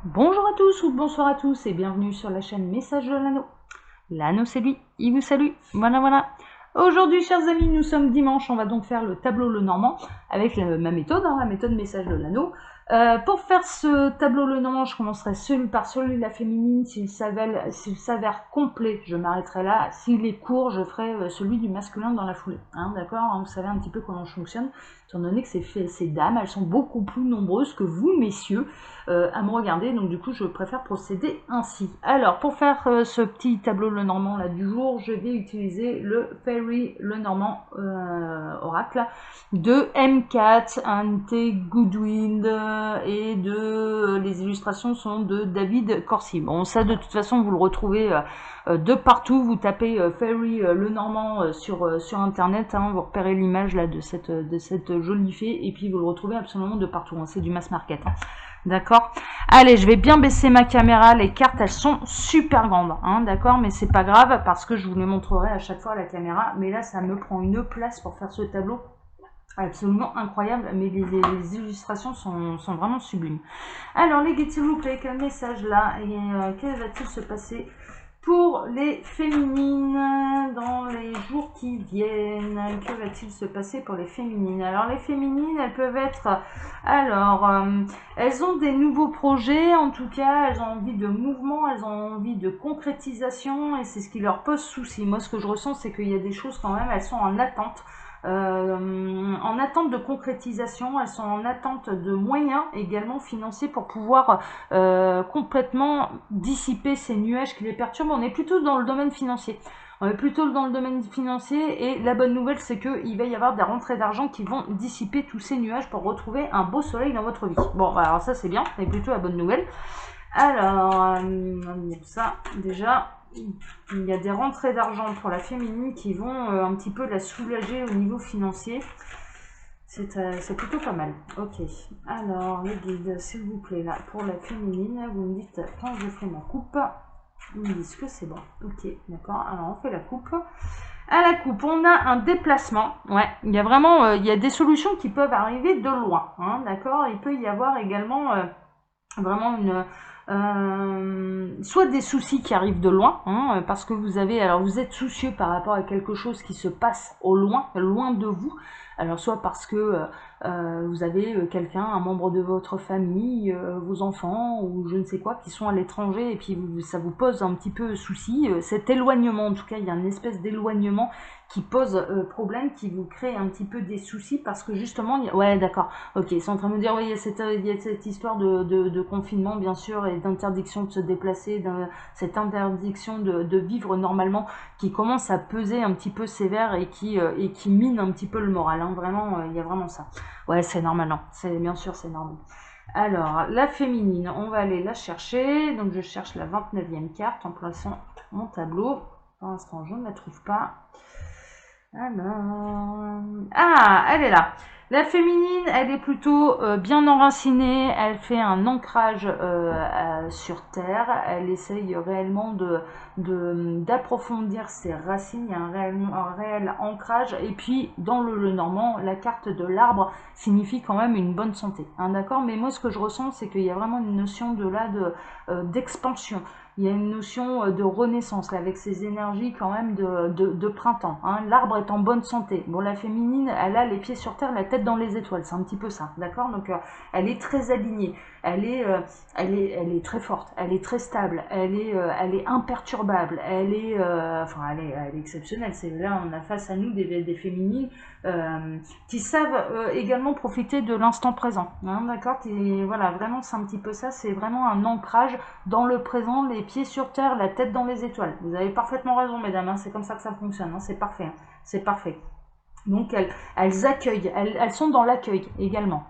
Bonjour à tous ou bonsoir à tous et bienvenue sur la chaîne Message de l'Anneau. L'anneau c'est lui, il vous salue, voilà. Aujourd'hui chers amis, nous sommes dimanche, on va donc faire le tableau Lenormand avec ma méthode, la méthode Message de l'Anneau. Pour faire ce tableau Lenormand, je commencerai par celui de la féminine. S'il s'avère complet, je m'arrêterai là. S'il est court, je ferai celui du masculin dans la foulée. D'accord, vous savez un petit peu comment je fonctionne, étant donné que ces dames, elles sont beaucoup plus nombreuses que vous, messieurs, à me regarder. Donc du coup, je préfère procéder ainsi. Alors, pour faire ce petit tableau Lenormand là du jour, je vais utiliser le Fairy Lenormand Oracle de M4, Ante Goodwin et les illustrations sont de David Corsi. Bon, ça de toute façon vous le retrouvez de partout. Vous tapez Fairy Lenormand sur internet, vous repérez l'image là de cette jolie fée et puis vous le retrouvez absolument de partout. C'est du mass market. D'accord. Allez, je vais bien baisser ma caméra. Les cartes, elles sont super grandes, d'accord, mais c'est pas grave parce que je vous les montrerai à chaque fois à la caméra. Mais là, ça me prend une place pour faire ce tableau absolument incroyable, mais les illustrations sont vraiment sublimes. Alors, les s'il vous plaît, quel message là, et que va-t-il se passer pour les féminines dans les jours qui viennent? Que va-t-il se passer pour les féminines? Alors, les féminines, elles peuvent être... Alors, elles ont des nouveaux projets, en tout cas, elles ont envie de mouvement, elles ont envie de concrétisation, et c'est ce qui leur pose souci. Moi, ce que je ressens, c'est qu'il y a des choses quand même, elles sont en attente de concrétisation, elles sont en attente de moyens également financiers pour pouvoir complètement dissiper ces nuages qui les perturbent. On est plutôt dans le domaine financier. Et la bonne nouvelle, c'est qu'il va y avoir des rentrées d'argent qui vont dissiper tous ces nuages pour retrouver un beau soleil dans votre vie. Bon, alors ça c'est bien, c'est plutôt la bonne nouvelle. Alors, ça déjà, il y a des rentrées d'argent pour la féminine qui vont un petit peu la soulager au niveau financier. C'est plutôt pas mal. Ok. Alors, les guides, s'il vous plaît, là, pour la féminine, vous me dites quand je fais ma coupe. Vous me dites que c'est bon. Ok, d'accord. Alors, on fait la coupe. À la coupe, on a un déplacement. Ouais, il y a vraiment il y a des solutions qui peuvent arriver de loin. D'accord. Il peut y avoir également vraiment soit des soucis qui arrivent de loin, parce que vous êtes soucieux par rapport à quelque chose qui se passe au loin de vous. Alors soit parce que vous avez quelqu'un, un membre de votre famille, vos enfants ou je ne sais quoi qui sont à l'étranger et puis ça vous pose un petit peu souci. Cet éloignement, en tout cas, il y a une espèce d'éloignement qui pose problème, qui vous crée un petit peu des soucis parce que justement, ouais d'accord, ok, ils sont en train de me dire, oui, il y a cette histoire de confinement bien sûr et d'interdiction de se déplacer, cette interdiction de vivre normalement qui commence à peser un petit peu sévère et qui mine un petit peu le moral, vraiment, il y a vraiment ça. Ouais, c'est normal, bien sûr c'est normal. Alors, la féminine, on va aller la chercher, donc je cherche la 29e carte en plaçant mon tableau. Pour l'instant, je ne la trouve pas. Alors... Ah, elle est là. La féminine, elle est plutôt bien enracinée, elle fait un ancrage sur terre, elle essaye réellement d'approfondir ses racines, il y a un réel ancrage, et puis dans le Lenormand, la carte de l'arbre signifie quand même une bonne santé, d'accord. Mais moi ce que je ressens, c'est qu'il y a vraiment une notion d'expansion. Il y a une notion de renaissance là, avec ces énergies quand même de printemps. L'arbre est en bonne santé. Bon, la féminine, elle a les pieds sur terre, la tête dans les étoiles. C'est un petit peu ça, d'accord. Donc, elle est très alignée. Elle est très forte. Elle est très stable. Elle est imperturbable. Elle est exceptionnelle. C'est là, on a face à nous des féminines qui savent également profiter de l'instant présent. D'accord. Voilà, vraiment, c'est un petit peu ça. C'est vraiment un ancrage dans le présent, les pieds sur terre, la tête dans les étoiles. Vous avez parfaitement raison, mesdames, c'est comme ça que ça fonctionne, c'est parfait, c'est parfait. Donc elles accueillent, elles sont dans l'accueil également.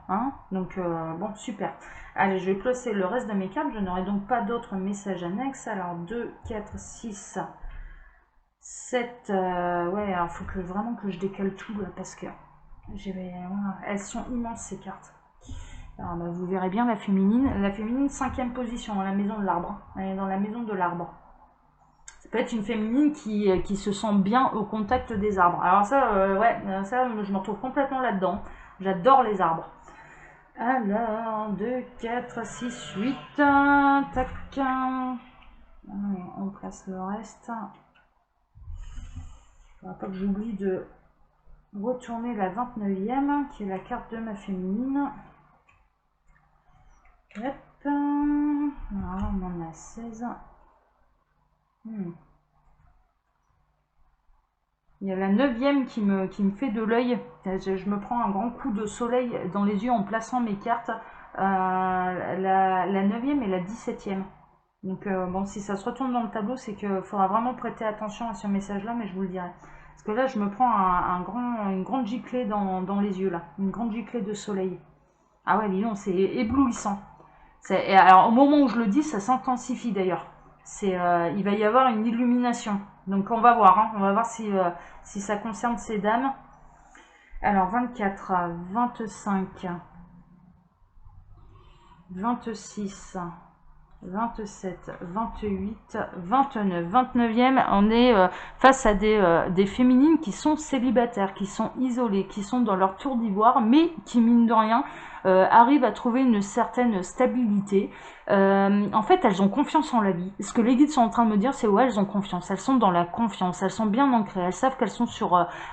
Donc bon, super. Allez, je vais placer le reste de mes cartes, je n'aurai donc pas d'autres messages annexes. Alors 2, 4, 6, 7, ouais, alors il faut vraiment que je décale tout là, parce que elles sont immenses ces cartes. Alors, bah, vous verrez bien la féminine, 5e position dans la maison de l'arbre. Elle est dans la maison de l'arbre. Ça peut être une féminine qui se sent bien au contact des arbres. Alors ça, ouais, ça, je me retrouve complètement là-dedans. J'adore les arbres. Alors, 2, 4, 6, 8. Tac. Allez, on place le reste. Il ne faudra pas que j'oublie de retourner la 29e, qui est la carte de ma féminine. Hop. Voilà, on en a 16. Il y a la 9e qui me fait de l'œil. Je me prends un grand coup de soleil dans les yeux en plaçant mes cartes. La 9e et la 17e. Donc bon, si ça se retourne dans le tableau, c'est qu'il faudra vraiment prêter attention à ce message-là, mais je vous le dirai. Parce que là, je me prends une grande giclée dans les yeux, là. Une grande giclée de soleil. Ah ouais, dis donc, c'est éblouissant. Alors, au moment où je le dis, ça s'intensifie d'ailleurs. Il va y avoir une illumination. Donc on va voir, hein. On va voir si ça concerne ces dames. Alors 24, 25, 26, 27, 28, 29. 29e, on est face à des féminines qui sont célibataires, qui sont isolées, qui sont dans leur tour d'ivoire, mais qui, mine de rien, arrivent à trouver une certaine stabilité. En fait, elles ont confiance en la vie. Ce que les guides sont en train de me dire, c'est ouais, elles ont confiance. Elles sont dans la confiance. Elles sont bien ancrées. Elles savent qu'elles sont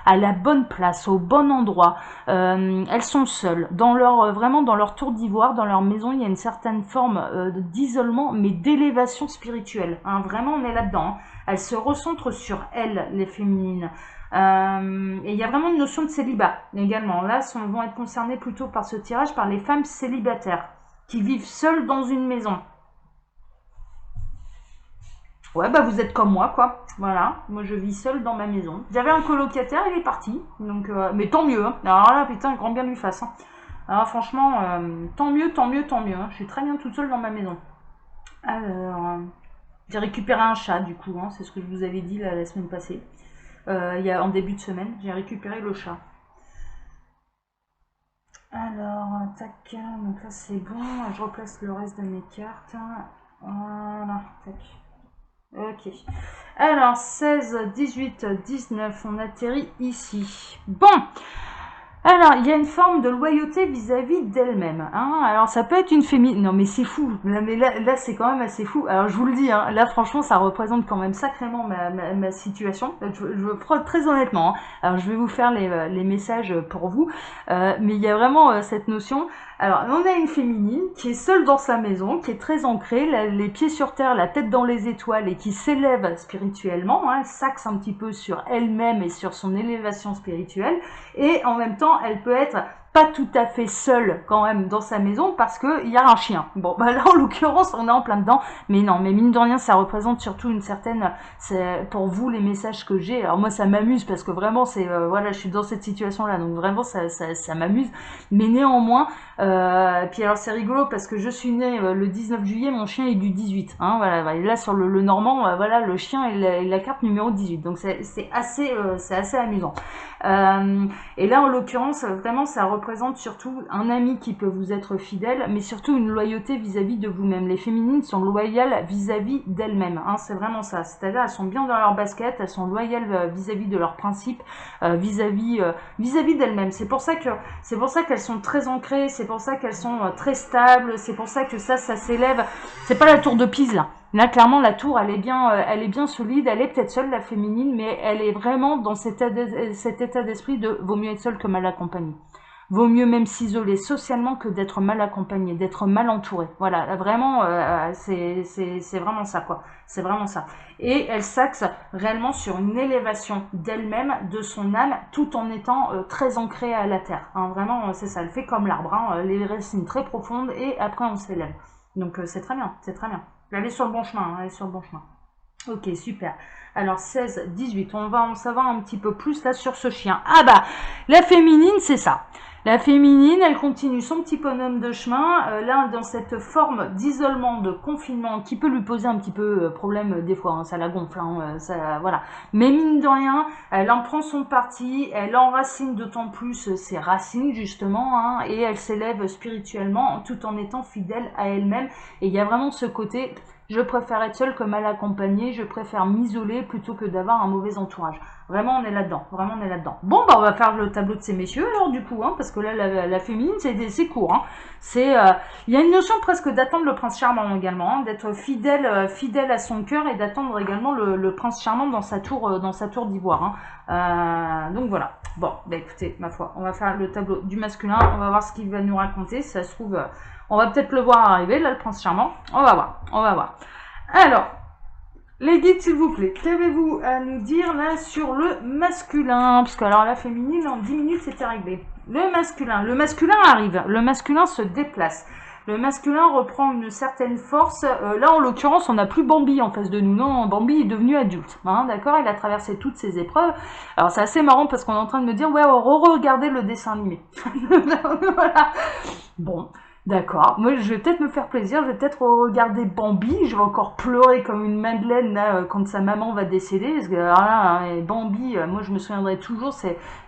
à la bonne place, au bon endroit. Elles sont seules. Vraiment dans leur tour d'ivoire, dans leur maison, il y a une certaine forme d'isolement, mais d'élévation spirituelle. Hein, vraiment, on est là-dedans. Hein. Elles se recentrent sur elles, les féminines. Et il y a vraiment une notion de célibat également. Là, vont être concernées plutôt par ce tirage par les femmes célibataires qui vivent seules dans une maison. Ouais, bah vous êtes comme moi, quoi. Voilà, moi je vis seule dans ma maison. J'avais un colocataire, il est parti. Donc, mais tant mieux. Hein. Alors là, putain, grand bien lui fasse. Hein. Alors franchement, tant mieux, tant mieux, tant mieux. Hein. Je suis très bien toute seule dans ma maison. Alors, j'ai récupéré un chat, du coup. Hein. C'est ce que je vous avais dit la semaine passée. En début de semaine, j'ai récupéré le chat. Alors, tac, donc là c'est bon, je replace le reste de mes cartes. Voilà, tac. Ok. Alors, 16, 18, 19, on atterrit ici. Bon. Alors, il y a une forme de loyauté vis-à-vis d'elle-même. Hein. Alors, ça peut être une féminine. Non, mais c'est fou. Mais là c'est quand même assez fou. Alors, je vous le dis, hein, là, franchement, ça représente quand même sacrément ma situation. Je prends très honnêtement. Hein. Alors, je vais vous faire les messages pour vous. Mais il y a vraiment cette notion. Alors, on a une féminine qui est seule dans sa maison, qui est très ancrée, les pieds sur terre, la tête dans les étoiles et qui s'élève spirituellement. Hein, elle s'axe un petit peu sur elle-même et sur son élévation spirituelle. Et en même temps, elle peut être pas tout à fait seule quand même dans sa maison parce que il y a un chien. Bon, bah là en l'occurrence on est en plein dedans, mais non, mais mine de rien ça représente surtout une certaine, c'est pour vous les messages que j'ai. Alors moi ça m'amuse parce que vraiment c'est voilà, je suis dans cette situation là, donc vraiment ça m'amuse, mais néanmoins puis alors c'est rigolo parce que je suis née le 19 juillet, mon chien est du 18, hein, voilà, et là sur le normand, voilà, le chien est la carte numéro 18, donc c'est assez amusant. Et là en l'occurrence vraiment ça représente surtout un ami qui peut vous être fidèle, mais surtout une loyauté vis-à-vis de vous-même. Les féminines sont loyales vis-à-vis d'elles-mêmes, hein, c'est vraiment ça, c'est-à-dire elles sont bien dans leur basket, elles sont loyales vis-à-vis de leurs principes, vis-à-vis d'elles-mêmes. C'est pour ça qu'elles sont très ancrées, c'est pour ça qu'elles sont très stables, c'est pour ça que ça s'élève. C'est pas la tour de Pise là. Là, clairement, la tour, elle est bien solide. Elle est peut-être seule, la féminine, mais elle est vraiment dans cet état d'esprit de vaut mieux être seule que mal accompagnée. Vaut mieux même s'isoler socialement que d'être mal accompagné, d'être mal entouré. Voilà, vraiment, c'est vraiment ça, quoi. C'est vraiment ça. Et elle s'axe réellement sur une élévation d'elle-même, de son âme, tout en étant très ancrée à la terre. Hein, vraiment, c'est ça. Elle fait comme l'arbre, hein, les racines très profondes, et après on s'élève. Donc c'est très bien, c'est très bien. Elle est sur le bon chemin, hein, elle est sur le bon chemin. Ok, super. Alors 16, 18, on va en savoir un petit peu plus là sur ce chien. Ah bah, la féminine, c'est ça. La féminine, elle continue son petit bonhomme de chemin, là dans cette forme d'isolement, de confinement, qui peut lui poser un petit peu problème des fois, hein, ça la gonfle, hein, voilà. Mais mine de rien, elle en prend son parti, elle enracine d'autant plus ses racines justement, hein, et elle s'élève spirituellement tout en étant fidèle à elle-même. Et il y a vraiment ce côté, je préfère être seule que mal accompagnée, je préfère m'isoler plutôt que d'avoir un mauvais entourage. Vraiment, on est là-dedans. Vraiment, on est là-dedans. Bon, bah, on va faire le tableau de ces messieurs, alors, du coup, hein, parce que là, la féminine, c'est court. Hein. Il y a une notion presque d'attendre le prince charmant également, hein, d'être fidèle à son cœur et d'attendre également le prince charmant dans sa tour d'ivoire. Hein. Donc voilà. Bon, bah écoutez, ma foi, on va faire le tableau du masculin. On va voir ce qu'il va nous raconter. Si ça se trouve, on va peut-être le voir arriver, là, le prince charmant. On va voir. On va voir. Alors. Les guides, s'il vous plaît, qu'avez-vous à nous dire là sur le masculin? Parce que alors la féminine, en 10 minutes, c'était réglé. Le masculin arrive, le masculin se déplace. Le masculin reprend une certaine force. Là, en l'occurrence, on n'a plus Bambi en face de nous. Non, Bambi est devenu adulte. Hein, d'accord, il a traversé toutes ses épreuves. Alors, c'est assez marrant parce qu'on est en train de me dire, ouais, regardez le dessin animé. Voilà. Bon. D'accord, moi je vais peut-être me faire plaisir, je vais peut-être regarder Bambi, je vais encore pleurer comme une madeleine là, quand sa maman va décéder, parce que là, Bambi, moi je me souviendrai toujours,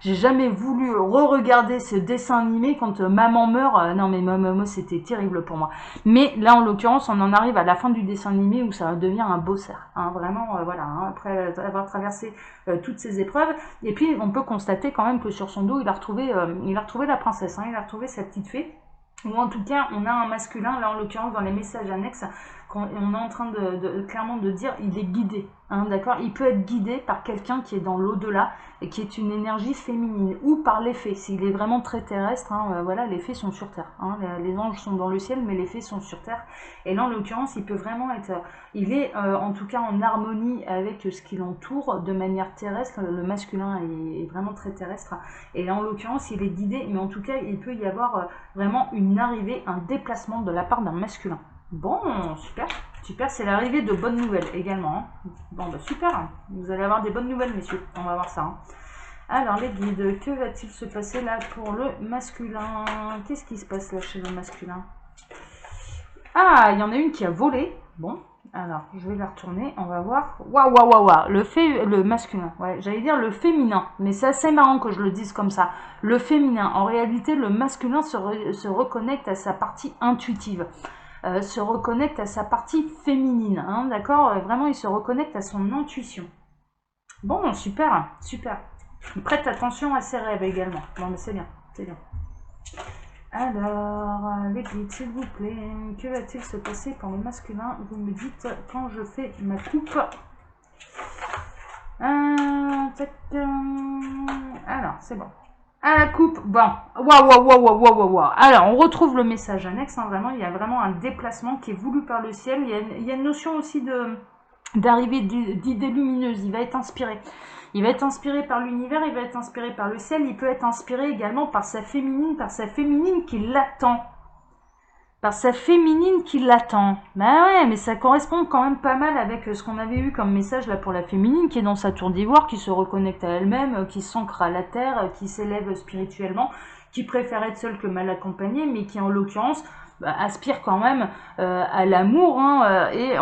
j'ai jamais voulu re-regarder ce dessin animé quand maman meurt, non mais moi c'était terrible pour moi. Mais là en l'occurrence on en arrive à la fin du dessin animé où ça devient un beau cerf, hein, vraiment voilà, hein, après avoir traversé toutes ces épreuves, et puis on peut constater quand même que sur son dos il a retrouvé la princesse, hein, il a retrouvé sa petite fée. Ou en tout cas, on a un masculin, là en l'occurrence dans les messages annexes, on est en train clairement de dire il est guidé, hein, d'accord. Il peut être guidé par quelqu'un qui est dans l'au-delà et qui est une énergie féminine, ou par les fées, s'il est vraiment très terrestre, hein, voilà, les fées sont sur terre, hein, les anges sont dans le ciel, mais les fées sont sur terre, et là en l'occurrence, il peut vraiment être, il est en tout cas en harmonie avec ce qui l'entoure de manière terrestre, le masculin est vraiment très terrestre, et là en l'occurrence, il est guidé, mais en tout cas, il peut y avoir vraiment une arrivée, un déplacement de la part d'un masculin. Bon, super, super, c'est l'arrivée de bonnes nouvelles également. Hein. Bon, bah super, vous allez avoir des bonnes nouvelles, messieurs, on va voir ça. Hein. Alors, les guides, que va-t-il se passer là pour le masculin? Qu'est-ce qui se passe là chez le masculin? Ah, il y en a une qui a volé. Bon, alors, je vais la retourner, on va voir. Waouh, waouh, waouh, le masculin, ouais, j'allais dire le féminin, mais c'est assez marrant que je le dise comme ça. Le féminin, en réalité, le masculin se reconnecte à sa partie intuitive. Se reconnecte à sa partie féminine, hein, d'accord. Vraiment, il se reconnecte à son intuition. Bon, super, super. Il prête attention à ses rêves également. Bon, mais c'est bien, c'est bien. Alors, les guides, s'il vous plaît, que va-t-il se passer pour le masculin? Vous me dites quand je fais ma coupe. Alors, c'est bon. À la coupe, bon, waouh. Alors, on retrouve le message annexe, hein, vraiment, il y a vraiment un déplacement qui est voulu par le ciel. Il y a une notion aussi d'arrivée d'idées lumineuses, il va être inspiré. Il va être inspiré par l'univers, il va être inspiré par le ciel, il peut être inspiré également par sa féminine qui l'attend. Par sa féminine qui l'attend. Ben ouais, mais ça correspond quand même pas mal avec ce qu'on avait eu comme message là pour la féminine qui est dans sa tour d'ivoire, qui se reconnecte à elle-même, qui s'ancre à la terre, qui s'élève spirituellement, qui préfère être seule que mal accompagnée, mais qui en l'occurrence aspire quand même à l'amour, hein, et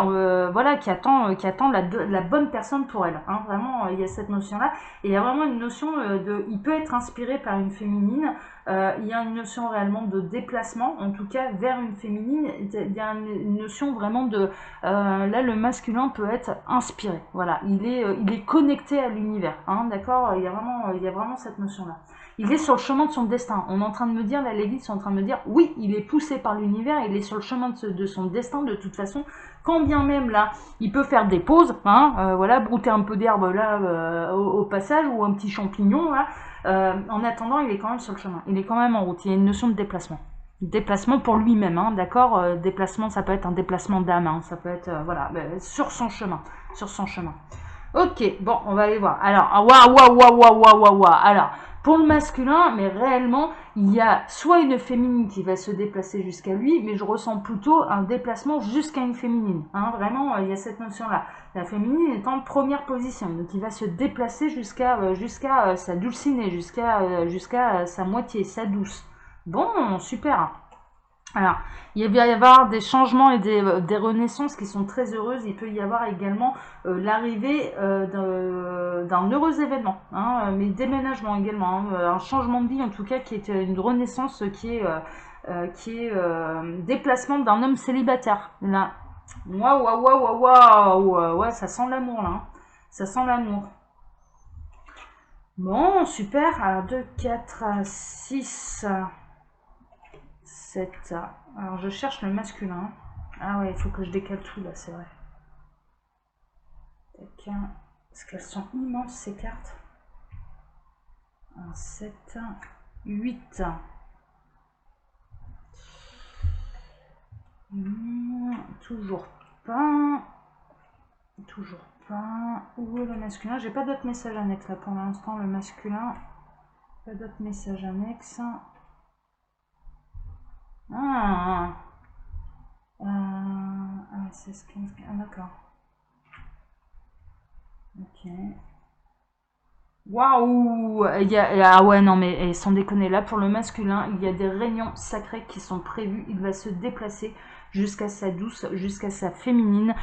voilà, qui attend la bonne personne pour elle. Hein, vraiment, il y a cette notion-là. Et il y a vraiment une notion il peut être inspiré par une féminine. Il y a une notion réellement de déplacement, en tout cas vers une féminine. Il y a une notion vraiment là, le masculin peut être inspiré. Voilà, il est connecté à l'univers. Hein, d'accord, il y a vraiment cette notion-là. Il est sur le chemin de son destin. On est en train de me dire, là, les guides sont en train de me dire, oui, il est poussé par l'univers, il est sur le chemin de son destin de toute façon. Quand bien même, là, il peut faire des pauses, hein, voilà, brouter un peu d'herbe, là, au passage, ou un petit champignon, là. En attendant, il est quand même sur le chemin. Il est quand même en route. Il y a une notion de déplacement. Déplacement pour lui-même, hein, d'accord. Déplacement, ça peut être un déplacement d'âme, hein, ça peut être, voilà, sur son chemin. Sur son chemin. Ok, bon, on va aller voir. Alors, waouh. Alors, pour le masculin, mais réellement, il y a soit une féminine qui va se déplacer jusqu'à lui, mais je ressens plutôt un déplacement jusqu'à une féminine. Hein, vraiment, il y a cette notion-là. La féminine est en première position, donc il va se déplacer jusqu'à sa dulcinée, jusqu'à sa moitié, sa douce. Bon, super. Alors, il va y avoir des changements et des renaissances qui sont très heureuses. Il peut y avoir également l'arrivée d'un heureux événement, hein, mais déménagement également, hein, un changement de vie en tout cas qui est une renaissance qui est déplacement d'un homme célibataire. Là, waouh, ouais, ça sent l'amour là, hein. Ça sent l'amour. Bon, super. Alors 2, 4, 6, 7. Alors je cherche le masculin. Ah ouais, il faut que je décale tout là, c'est vrai. Tac. Parce qu'elles sont immenses ces cartes. 1, 7, 8. Toujours pas. Toujours pas. Où est le masculin? J'ai pas d'autres messages annexes là pour l'instant. Le masculin. Pas d'autres messages annexes. Ah, 16, 15, ah d'accord. Ok. Waouh! Ah ouais, non, mais sans déconner, là pour le masculin, il y a des réunions sacrées qui sont prévues. Il va se déplacer jusqu'à sa douce, jusqu'à sa féminine,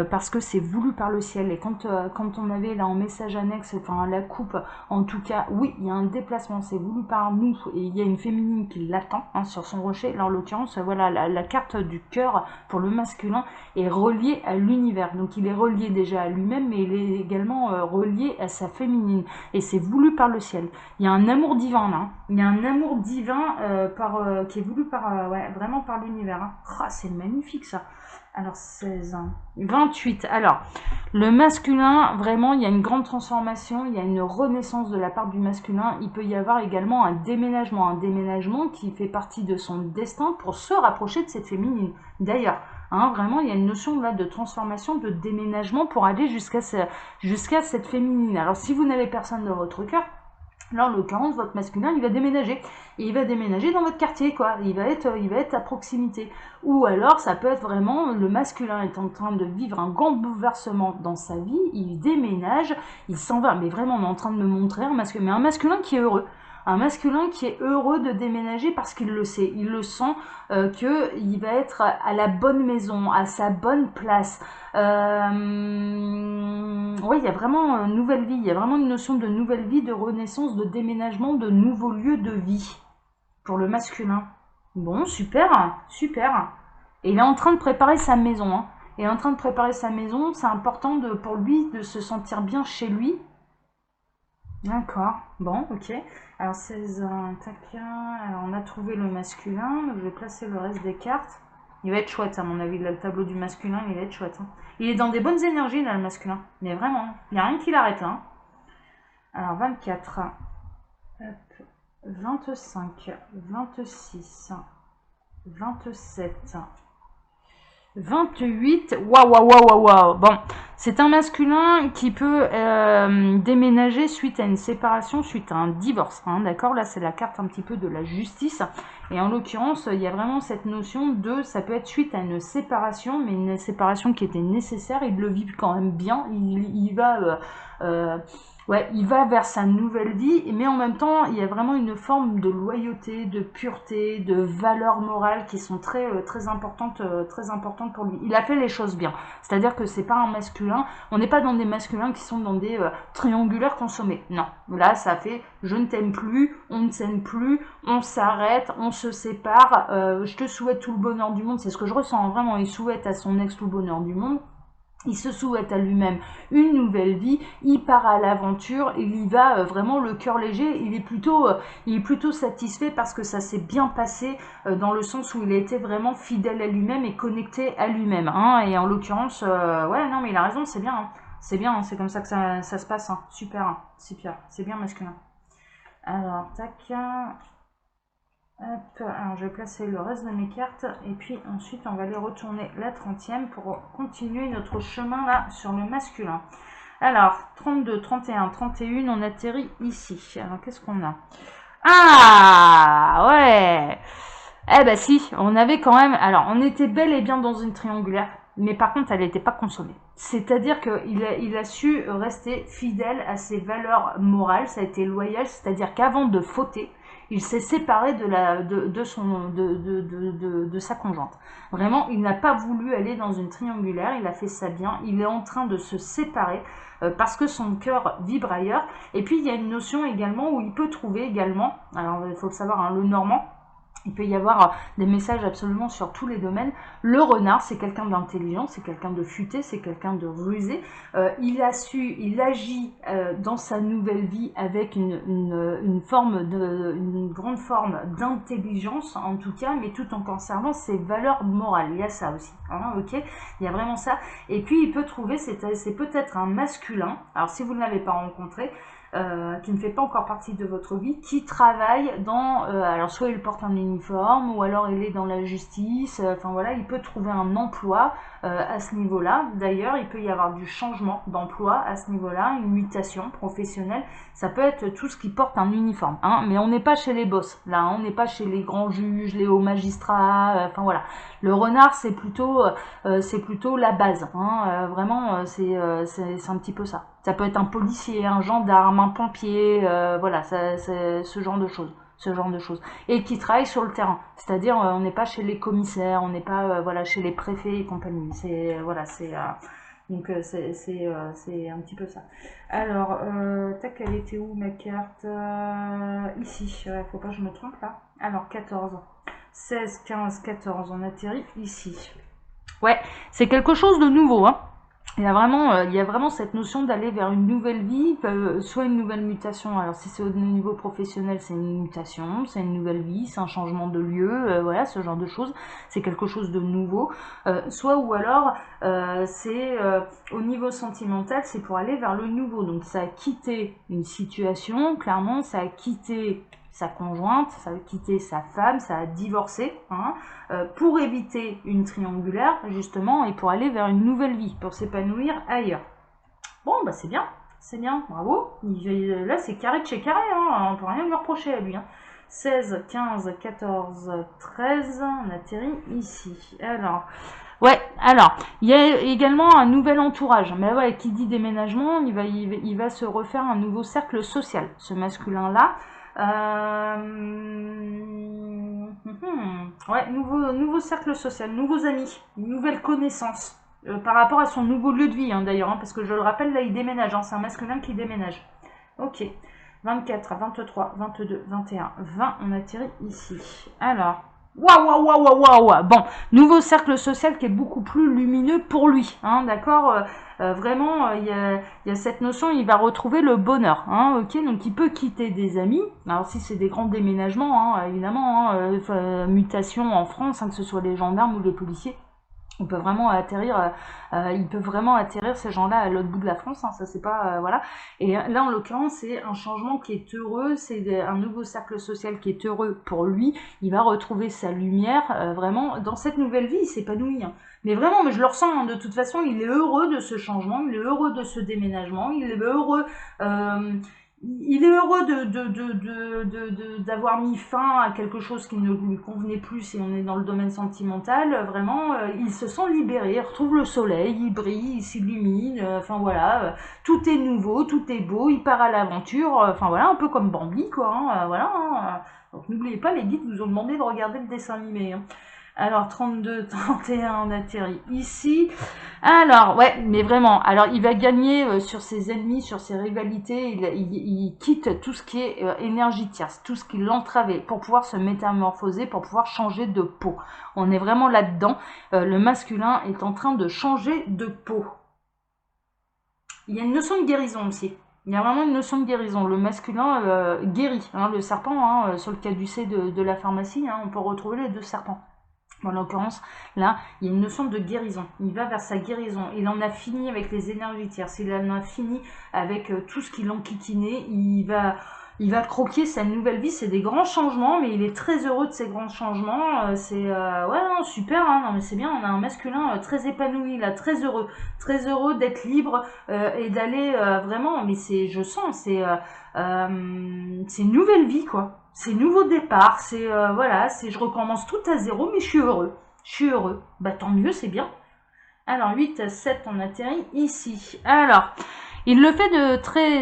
parce que c'est voulu par le ciel. Et quand on avait là en message annexe, enfin la coupe, en tout cas, oui, il y a un déplacement, c'est voulu par nous, et il y a une féminine qui l'attend sur son rocher. Là en l'occurrence, voilà, la carte du cœur pour le masculin est reliée à l'univers. Donc il est relié déjà à lui-même, mais il est également relié à sa féminine. Et c'est voulu par le ciel. Il y a un amour divin là. Il y a un amour divin qui est voulu par, ouais, vraiment par l'univers. Hein. Oh, c'est magnifique ça. Alors 16, 28. Alors, le masculin, vraiment, il y a une grande transformation, il y a une renaissance de la part du masculin. Il peut y avoir également un déménagement qui fait partie de son destin pour se rapprocher de cette féminine. D'ailleurs, hein, vraiment, il y a une notion là de transformation, de déménagement pour aller jusqu'à cette féminine. Alors, si vous n'avez personne dans votre cœur, là, en l'occurrence, votre masculin, il va déménager. Et il va déménager dans votre quartier, quoi. Il va être à proximité. Ou alors, ça peut être vraiment, le masculin est en train de vivre un grand bouleversement dans sa vie, il déménage, il s'en va. Mais vraiment, on est en train de me montrer un masculin qui est heureux. Un masculin qui est heureux de déménager parce qu'il le sait, il le sent qu'il va être à la bonne maison, à sa bonne place. Oui, il y a vraiment une nouvelle vie, il y a vraiment une notion de nouvelle vie, de renaissance, de déménagement, de nouveaux lieux de vie pour le masculin. Bon, super, super. Et il est en train de préparer sa maison. Hein. Il est en train de préparer sa maison, c'est important pour lui de se sentir bien chez lui. D'accord, bon, ok. Alors 16, tac, alors on a trouvé le masculin, donc je vais placer le reste des cartes. Il va être chouette à mon avis, là, le tableau du masculin, il va être chouette. Hein. Il est dans des bonnes énergies là, le masculin, mais vraiment, il n'y a rien qui l'arrête là. Hein. Alors 24, hop, 25, 26, 27, 28, waouh. Bon, c'est un masculin qui peut déménager suite à une séparation, suite à un divorce. Hein, d'accord, là c'est la carte un petit peu de la justice. Et en l'occurrence, il y a vraiment cette notion de, ça peut être suite à une séparation, mais une séparation qui était nécessaire. Il le vit quand même bien. Il va vers sa nouvelle vie, mais en même temps, il y a vraiment une forme de loyauté, de pureté, de valeurs morales qui sont très importantes pour lui. Il a fait les choses bien. C'est-à-dire que c'est pas un masculin. On n'est pas dans des masculins qui sont dans des triangulaires consommés. Non. Là, ça fait je ne t'aime plus, on ne s'aime plus, on s'arrête, on se sépare. Je te souhaite tout le bonheur du monde. C'est ce que je ressens vraiment. Il souhaite à son ex tout le bonheur du monde. Il se souhaite à lui-même une nouvelle vie, il part à l'aventure, il y va vraiment le cœur léger, il est plutôt satisfait parce que ça s'est bien passé dans le sens où il a été vraiment fidèle à lui-même et connecté à lui-même. Hein, et en l'occurrence, ouais, non mais il a raison, c'est bien, hein, c'est bien, hein, c'est comme ça que ça se passe, hein, super, hein, c'est bien masculin. Alors, tac... Hop, alors je vais placer le reste de mes cartes et puis ensuite on va aller retourner la 30e pour continuer notre chemin là sur le masculin. Alors 32, 31, 31, on atterrit ici. Alors qu'est-ce qu'on a? Ah ouais. Eh ben si, on avait quand même... Alors on était bel et bien dans une triangulaire, mais par contre elle n'était pas consommée. C'est-à-dire qu'il a su rester fidèle à ses valeurs morales, ça a été loyal, c'est-à-dire qu'avant de fauter, il s'est séparé de sa conjointe. Vraiment, il n'a pas voulu aller dans une triangulaire, il a fait ça bien, il est en train de se séparer parce que son cœur vibre ailleurs. Et puis, il y a une notion également où il peut trouver également, alors il faut le savoir, hein, le normand, Il peut y avoir des messages absolument sur tous les domaines. Le renard, c'est quelqu'un d'intelligent, c'est quelqu'un de futé, c'est quelqu'un de rusé. Il agit dans sa nouvelle vie avec une grande forme d'intelligence, en tout cas, mais tout en conservant ses valeurs morales. Il y a ça aussi, hein, ok. Il y a vraiment ça. Et puis, il peut trouver, c'est peut-être un masculin. Alors, si vous ne l'avez pas rencontré, qui ne fait pas encore partie de votre vie, qui travaille dans, alors soit il porte un uniforme, ou alors il est dans la justice, enfin voilà, il peut trouver un emploi à ce niveau-là. D'ailleurs, il peut y avoir du changement d'emploi à ce niveau-là, une mutation professionnelle, ça peut être tout ce qui porte un uniforme, hein, mais on n'est pas chez les boss, là, hein, on n'est pas chez les grands juges, les hauts magistrats, enfin voilà. Le renard, c'est plutôt la base, hein, vraiment, c'est un petit peu ça. Ça peut être un policier, un gendarme, un pompier, voilà, ce genre de choses. Ce genre de choses. Et qui travaille sur le terrain. C'est-à-dire, on n'est pas chez les commissaires, on n'est pas voilà, chez les préfets et compagnie. C'est voilà, c'est un petit peu ça. Alors, tac, elle était où ma carte ici. Faut pas que je me trompe là. Alors, 14. 16, 15, 14, on atterrit ici. Ouais, c'est quelque chose de nouveau, hein. Il y a vraiment cette notion d'aller vers une nouvelle vie, soit une nouvelle mutation. Alors si c'est au niveau professionnel, c'est une mutation, c'est une nouvelle vie, c'est un changement de lieu, voilà, ce genre de choses. C'est quelque chose de nouveau. Soit ou alors, c'est au niveau sentimental, c'est pour aller vers le nouveau. Donc ça a quitté une situation, clairement, ça a quitté sa conjointe, ça a quitté sa femme, ça a divorcé, hein, pour éviter une triangulaire, justement, et pour aller vers une nouvelle vie, pour s'épanouir ailleurs. Bon, bah c'est bien, bravo. Là, c'est carré de chez carré, hein, on peut rien lui reprocher à lui. Hein. 16, 15, 14, 13, on atterrit ici. Alors, ouais, alors, il y a également un nouvel entourage. Mais ouais, qui dit déménagement, il va se refaire un nouveau cercle social, ce masculin-là. Ouais, nouveau cercle social, nouveaux amis, nouvelles connaissances. Par rapport à son nouveau lieu de vie, hein, d'ailleurs, hein, parce que je le rappelle, là, il déménage, hein, c'est un masculin qui déménage. Ok, 24, 23, 22, 21, 20, on atterrit ici. Alors, waouh. Bon, nouveau cercle social qui est beaucoup plus lumineux pour lui, hein, d'accord. Vraiment, il y a cette notion, il va retrouver le bonheur, hein, ok. Donc, il peut quitter des amis. Alors, si c'est des grands déménagements, hein, évidemment, hein, mutation en France, hein, que ce soit les gendarmes ou les policiers. On peut vraiment atterrir, ils peuvent vraiment atterrir ces gens-là à l'autre bout de la France, hein, ça c'est pas, voilà. Et là en l'occurrence c'est un changement qui est heureux, c'est un nouveau cercle social qui est heureux pour lui, il va retrouver sa lumière, vraiment, dans cette nouvelle vie il s'épanouit, hein. Mais vraiment, mais je le ressens, hein, de toute façon, il est heureux de ce changement, il est heureux de ce déménagement, il est heureux... il est heureux d'avoir mis fin à quelque chose qui ne lui convenait plus si on est dans le domaine sentimental. Vraiment, il se sent libéré, il retrouve le soleil, il brille, il s'illumine. Enfin voilà, tout est nouveau, tout est beau, il part à l'aventure. Enfin voilà, un peu comme Bambi, quoi. Hein, voilà. Hein. Donc n'oubliez pas, les guides vous ont demandé de regarder le dessin animé. Hein. Alors 32, 31, on atterrit ici. Alors, ouais, mais vraiment, alors il va gagner sur ses ennemis, sur ses rivalités, il quitte tout ce qui est énergie tierce, tout ce qui l'entravait, pour pouvoir se métamorphoser, pour pouvoir changer de peau. On est vraiment là-dedans, le masculin est en train de changer de peau. Il y a une notion de guérison aussi. Il y a vraiment une notion de guérison. Le masculin guérit, hein, le serpent, hein, sur le caducée de la pharmacie, hein, on peut retrouver les deux serpents. En l'occurrence, là, il y a une notion de guérison. Il va vers sa guérison. Il en a fini avec les énergies tierces. Il en a fini avec tout ce qui l'enquiquinait. Il va croquer sa nouvelle vie. C'est des grands changements, mais il est très heureux de ces grands changements. Ouais, non, super. Hein, non, mais c'est bien. On a un masculin très épanoui, là, très heureux d'être libre et d'aller vraiment. Mais je sens, c'est une nouvelle vie, quoi. C'est nouveau départ, c'est voilà, je recommence tout à zéro, mais je suis heureux. Bah tant mieux, c'est bien. Alors 8, 7, on atterrit ici. Alors, il le fait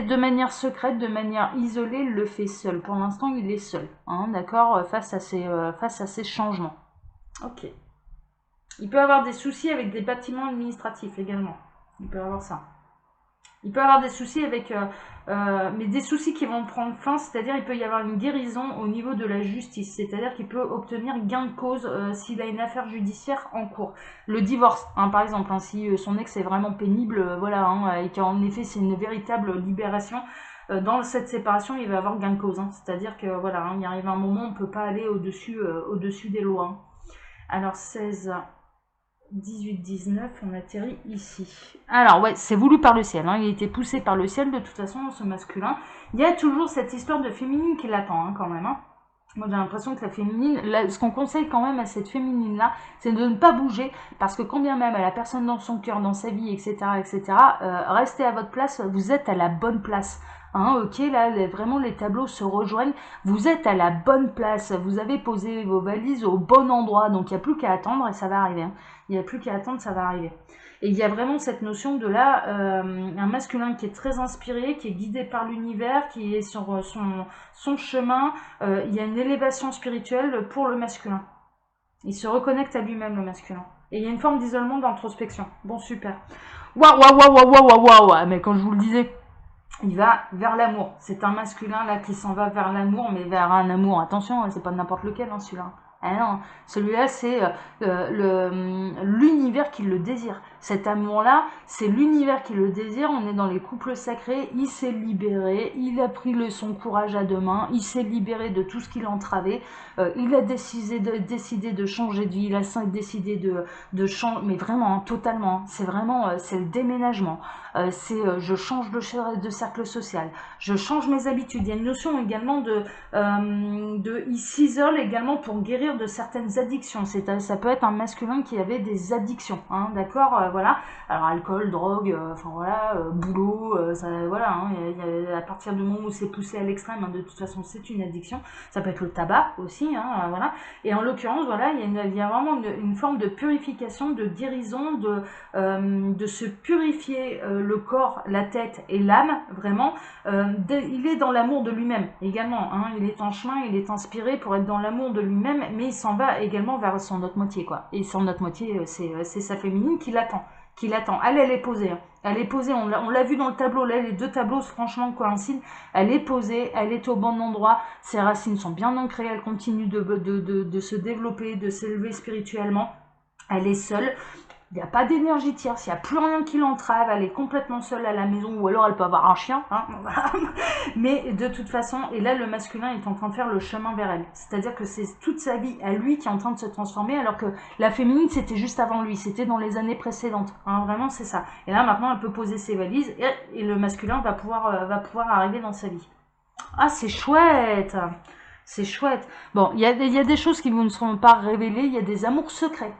de manière secrète, de manière isolée, il le fait seul. Pour l'instant, il est seul, hein, d'accord, face à ces changements. Ok. Il peut avoir des soucis avec des bâtiments administratifs également. Il peut avoir ça. Il peut avoir des soucis avec, mais des soucis qui vont prendre fin, c'est-à-dire il peut y avoir une guérison au niveau de la justice, c'est-à-dire qu'il peut obtenir gain de cause s'il a une affaire judiciaire en cours. Le divorce, hein, par exemple, hein, si son ex est vraiment pénible, voilà, hein, et qu'en effet c'est une véritable libération, dans cette séparation il va avoir gain de cause, hein, c'est-à-dire que voilà, hein, il arrive un moment où on ne peut pas aller au-dessus des lois. Hein. Alors 16... 18-19, on atterrit ici. Alors ouais, c'est voulu par le ciel, hein. Il a été poussé par le ciel de toute façon, ce masculin. Il y a toujours cette histoire de féminine qui l'attend hein, quand même. Hein. Moi j'ai l'impression que la féminine, là, ce qu'on conseille quand même à cette féminine-là, c'est de ne pas bouger, parce que quand bien même elle a personne dans son cœur, dans sa vie, etc., restez à votre place, vous êtes à la bonne place. Hein, ok, là, vraiment, les tableaux se rejoignent. Vous êtes à la bonne place. Vous avez posé vos valises au bon endroit. Donc, il n'y a plus qu'à attendre et ça va arriver. Hein. Il n'y a plus qu'à attendre, ça va arriver. Et il y a vraiment cette notion de là, un masculin qui est très inspiré, qui est guidé par l'univers, qui est sur son chemin. Il y a une élévation spirituelle pour le masculin. Il se reconnecte à lui-même, le masculin. Et il y a une forme d'isolement, d'introspection. Bon, super. Waouh, waouh, waouh, waouh, waouh, waouh. Mais quand je vous le disais... Il va vers l'amour. C'est un masculin là qui s'en va vers l'amour, mais vers un amour. Attention, c'est pas n'importe lequel, hein, celui-là. Ah non, celui-là, c'est l'univers qui le désire. Cet amour-là, c'est l'univers qui le désire. On est dans les couples sacrés. Il s'est libéré. Il a pris son courage à deux mains. Il s'est libéré de tout ce qui l'entravait. Il a décidé de changer de vie. Il a décidé de changer, mais vraiment, hein, totalement. C'est vraiment, c'est le déménagement. Je change de cercle social. Je change mes habitudes. Il y a une notion également il s'isole également pour guérir de certaines addictions. Ça peut être un masculin qui avait des addictions, hein, d'accord, voilà. Alors alcool, drogue, enfin voilà, boulot, voilà. Hein, à partir du moment où c'est poussé à l'extrême, hein, de toute façon, c'est une addiction. Ça peut être le tabac aussi, hein, voilà. Et en l'occurrence, voilà, il y a vraiment une forme de purification, de guérison, de se purifier le corps, la tête et l'âme, vraiment. Il est dans l'amour de lui-même également, hein, il est en chemin, il est inspiré pour être dans l'amour de lui-même, mais il s'en va également vers son autre moitié, quoi. Et son autre moitié, c'est sa féminine qui l'attend. Elle est posée. Hein. Elle est posée, on l'a vu dans le tableau, là les deux tableaux franchement coïncident. Elle est posée, elle est au bon endroit, ses racines sont bien ancrées, elle continue de se développer, de s'élever spirituellement. Elle est seule. Il n'y a pas d'énergie tierce, il n'y a plus rien qui l'entrave, elle est complètement seule à la maison, ou alors elle peut avoir un chien, hein, mais de toute façon, et là le masculin est en train de faire le chemin vers elle, c'est-à-dire que c'est toute sa vie à lui qui est en train de se transformer, alors que la féminine c'était juste avant lui, c'était dans les années précédentes, hein, vraiment c'est ça, et là maintenant elle peut poser ses valises, et le masculin va pouvoir arriver dans sa vie. Ah c'est chouette, c'est chouette. Bon, il y a des choses qui ne seront pas révélées, il y a des amours secrets.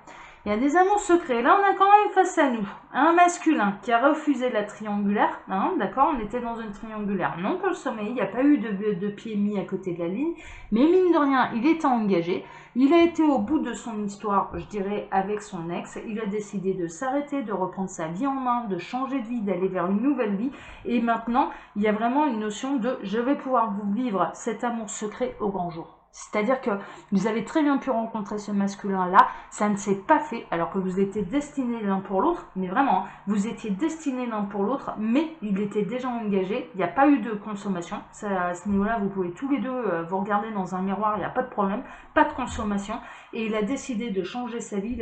Il y a des amours secrets. Là, on a quand même face à nous un masculin qui a refusé la triangulaire. Hein, d'accord, on était dans une triangulaire non pour le sommeil. Il n'y a pas eu de pied mis à côté de la ligne. Mais mine de rien, il était engagé. Il a été au bout de son histoire, je dirais, avec son ex. Il a décidé de s'arrêter, de reprendre sa vie en main, de changer de vie, d'aller vers une nouvelle vie. Et maintenant, il y a vraiment une notion de « je vais pouvoir vous vivre cet amour secret au grand jour ». C'est-à-dire que vous avez très bien pu rencontrer ce masculin-là, ça ne s'est pas fait, alors que vous étiez destinés l'un pour l'autre, mais vraiment, vous étiez destinés l'un pour l'autre, mais il était déjà engagé, il n'y a pas eu de consommation, ça, à ce niveau-là, vous pouvez tous les deux vous regarder dans un miroir, il n'y a pas de problème, pas de consommation, et il a décidé de changer sa vie,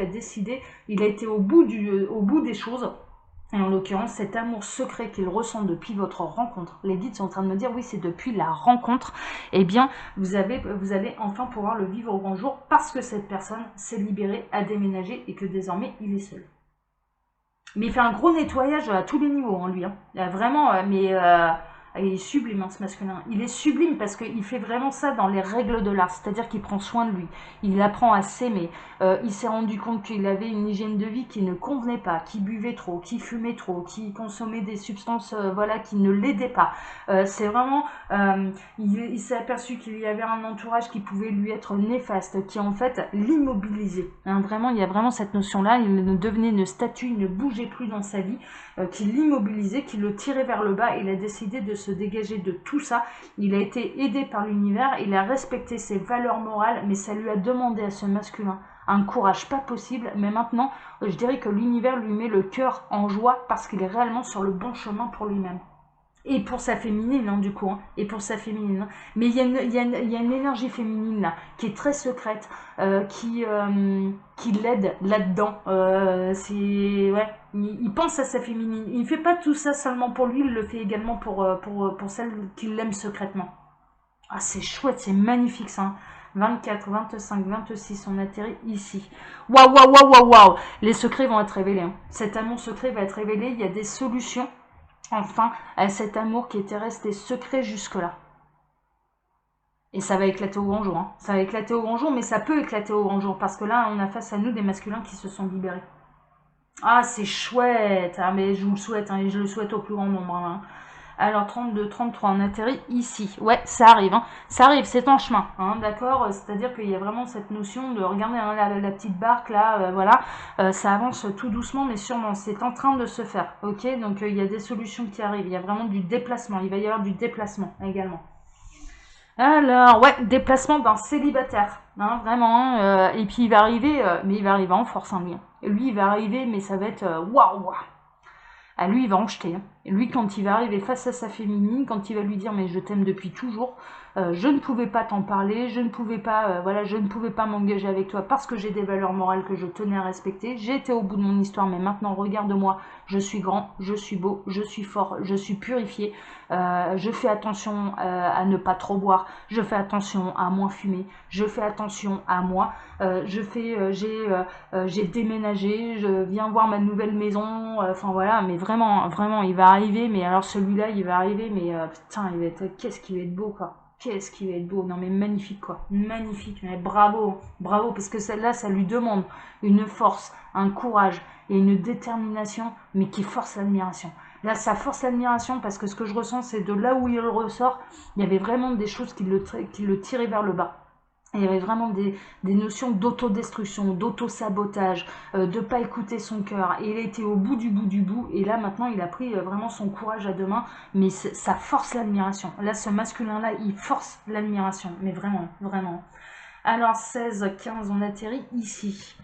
il a été au bout des choses. Et en l'occurrence, cet amour secret qu'il ressent depuis votre rencontre, les guides sont en train de me dire, oui, c'est depuis la rencontre, eh bien, vous allez enfin pouvoir le vivre au grand jour parce que cette personne s'est libérée, a déménagé et que désormais, il est seul. Mais il fait un gros nettoyage à tous les niveaux, hein, lui. Hein. Vraiment, il est sublime, hein, ce masculin. Il est sublime parce qu'il fait vraiment ça dans les règles de l'art, c'est-à-dire qu'il prend soin de lui. Il apprend à s'aimer. Il s'est rendu compte qu'il avait une hygiène de vie qui ne convenait pas, qui buvait trop, qui fumait trop, qui consommait des substances qui ne l'aidaient pas. C'est vraiment... il s'est aperçu qu'il y avait un entourage qui pouvait lui être néfaste, qui en fait l'immobilisait. Hein, vraiment, il y a vraiment cette notion-là. Il devenait une statue, il ne bougeait plus dans sa vie, qui l'immobilisait, qui le tirait vers le bas. Il a décidé de se dégager de tout ça. Il a été aidé par l'univers, il a respecté ses valeurs morales, mais ça lui a demandé à ce masculin un courage pas possible, mais maintenant, je dirais que l'univers lui met le cœur en joie parce qu'il est réellement sur le bon chemin pour lui-même. Et pour sa féminine, hein, du coup, hein, et pour sa féminine. Hein. Mais il y a une énergie féminine là, qui est très secrète, qui l'aide là-dedans. Ouais, il pense à sa féminine. Il fait pas tout ça seulement pour lui, il le fait également pour celle qui l'aime secrètement. Ah, c'est chouette, c'est magnifique ça. 24, 25, 26, on atterrit ici. Waouh, waouh, waouh, waouh, waouh. Les secrets vont être révélés. Hein. Cet amour secret va être révélé. Il y a des solutions, enfin, à cet amour qui était resté secret jusque-là. Et ça va éclater au grand jour. Hein. Ça va éclater au grand jour, mais ça peut éclater au grand jour. Parce que là, on a face à nous des masculins qui se sont libérés. Ah, c'est chouette. Ah, mais je vous le souhaite, hein, et je le souhaite au plus grand nombre. Hein. Alors 32, 33, on atterrit ici. Ouais, ça arrive, hein. Ça arrive, c'est en chemin, hein, d'accord. C'est-à-dire qu'il y a vraiment cette notion de, regardez hein, la petite barque là, voilà, ça avance tout doucement, mais sûrement, c'est en train de se faire, ok. Donc il y a des solutions qui arrivent, il y a vraiment du déplacement, il va y avoir du déplacement également. Alors, ouais, déplacement d'un célibataire, hein, vraiment, hein, et puis il va arriver, mais il va arriver en force, hein, lui. Et lui, il va arriver, mais ça va être waouh. À lui, il va en jeter. Hein. Et lui, quand il va arriver face à sa féminine, quand il va lui dire mais je t'aime depuis toujours, je ne pouvais pas t'en parler, je ne pouvais pas, voilà, je ne pouvais pas m'engager avec toi parce que j'ai des valeurs morales que je tenais à respecter. J'ai été au bout de mon histoire, mais maintenant regarde-moi, je suis grand, je suis beau, je suis fort, je suis purifié. Je fais attention à ne pas trop boire, je fais attention à moins fumer, je fais attention à moi. J'ai déménagé, je viens voir ma nouvelle maison, enfin voilà, mais vraiment, vraiment, il va arriver, mais alors celui-là, il va arriver, mais putain, qu'est-ce qu'il va être beau, quoi. Qu'est-ce qu'il va être beau, non mais magnifique quoi, magnifique, mais bravo, bravo, parce que celle-là, ça lui demande une force, un courage et une détermination, mais qui force l'admiration. Là, ça force l'admiration parce que ce que je ressens, c'est de là où il ressort, il y avait vraiment des choses qui le tiraient vers le bas. Il y avait vraiment des notions d'autodestruction, d'auto-sabotage, de ne pas écouter son cœur. Et il a été au bout du bout du bout. Et là, maintenant, il a pris vraiment son courage à deux mains. Mais ça force l'admiration. Là, ce masculin-là, il force l'admiration. Mais vraiment, vraiment. Alors, 16, 15, on atterrit ici.